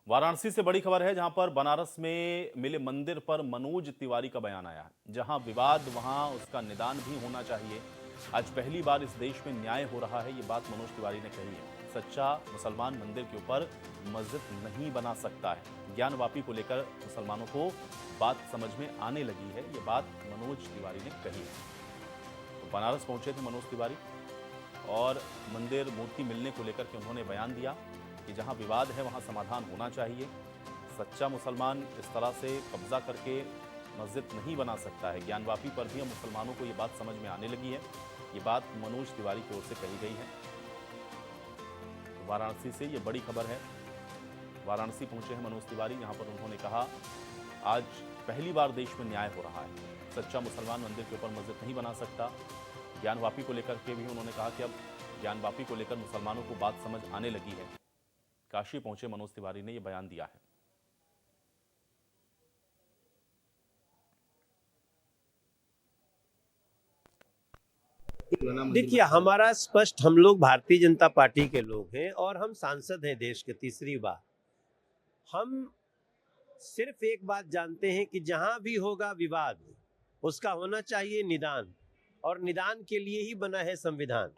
वाराणसी से बड़ी खबर है, जहां पर बनारस में मिले मंदिर पर मनोज तिवारी का बयान आया है। जहां विवाद वहां उसका निदान भी होना चाहिए। आज पहली बार इस देश में न्याय हो रहा है, ये बात मनोज तिवारी ने कही है। सच्चा मुसलमान मंदिर के ऊपर मस्जिद नहीं बना सकता है। ज्ञानवापी को लेकर मुसलमानों को बात समझ में आने लगी है, ये बात मनोज तिवारी ने कही है। तो बनारस पहुंचे थे मनोज तिवारी और मंदिर मूर्ति मिलने को लेकर के उन्होंने बयान दिया कि जहां विवाद है वहां समाधान होना चाहिए। सच्चा मुसलमान इस तरह से कब्जा करके मस्जिद नहीं बना सकता है। ज्ञानवापी पर भी हम मुसलमानों को ये बात समझ में आने लगी है, ये बात मनोज तिवारी की ओर से कही गई है। वाराणसी से ये बड़ी खबर है। वाराणसी पहुंचे हैं मनोज तिवारी, यहाँ पर उन्होंने कहा आज पहली बार देश में न्याय हो रहा है। सच्चा मुसलमान मंदिर के ऊपर मस्जिद नहीं बना सकता। ज्ञानवापी को लेकर के भी उन्होंने कहा कि अब ज्ञानवापी को लेकर मुसलमानों को बात समझ आने लगी है। काशी पहुंचे मनोज तिवारी ने यह बयान दिया है। देखिए, हमारा स्पष्ट, हम लोग भारतीय जनता पार्टी के लोग हैं और हम सांसद हैं देश के तीसरी बार। हम सिर्फ एक बात जानते हैं कि जहां भी होगा विवाद, उसका होना चाहिए निदान, और निदान के लिए ही बना है संविधान।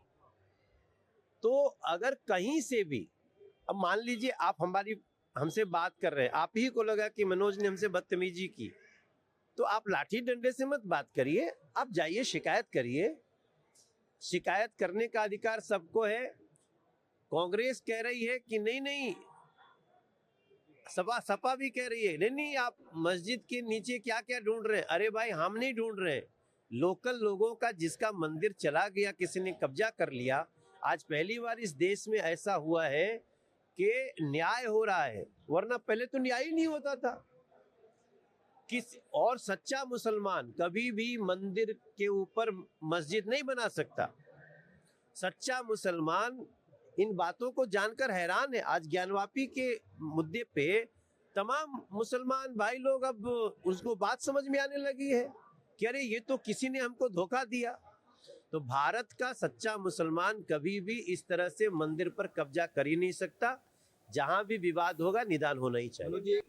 तो अगर कहीं से भी, अब मान लीजिए आप हमसे बात कर रहे हैं, आप ही को लगा कि मनोज ने हमसे बदतमीजी की, तो आप लाठी डंडे से मत बात करिए, आप जाइए शिकायत करिए। शिकायत करने का अधिकार सबको है। कांग्रेस कह रही है कि नहीं नहीं, सपा भी कह रही है नहीं नहीं, आप मस्जिद के नीचे क्या क्या ढूंढ रहे हैं। अरे भाई, हम नहीं ढूंढ रहे हैं। लोकल लोगों का जिसका मंदिर चला गया, किसी ने कब्जा कर लिया, आज पहली बार इस देश में ऐसा हुआ है कि न्याय हो रहा है, वरना पहले तो न्याय ही नहीं होता था। और सच्चा मुसलमान कभी भी मंदिर के ऊपर मस्जिद नहीं बना सकता। सच्चा मुसलमान इन बातों को जानकर हैरान है। आज ज्ञानवापी के मुद्दे पे तमाम मुसलमान भाई लोग अब उसको बात समझ में आने लगी है कि अरे ये तो किसी ने हमको धोखा दिया। तो भारत का सच्चा मुसलमान कभी भी इस तरह से मंदिर पर कब्जा कर ही नहीं सकता। जहां भी विवाद होगा निदान होना ही चाहिए।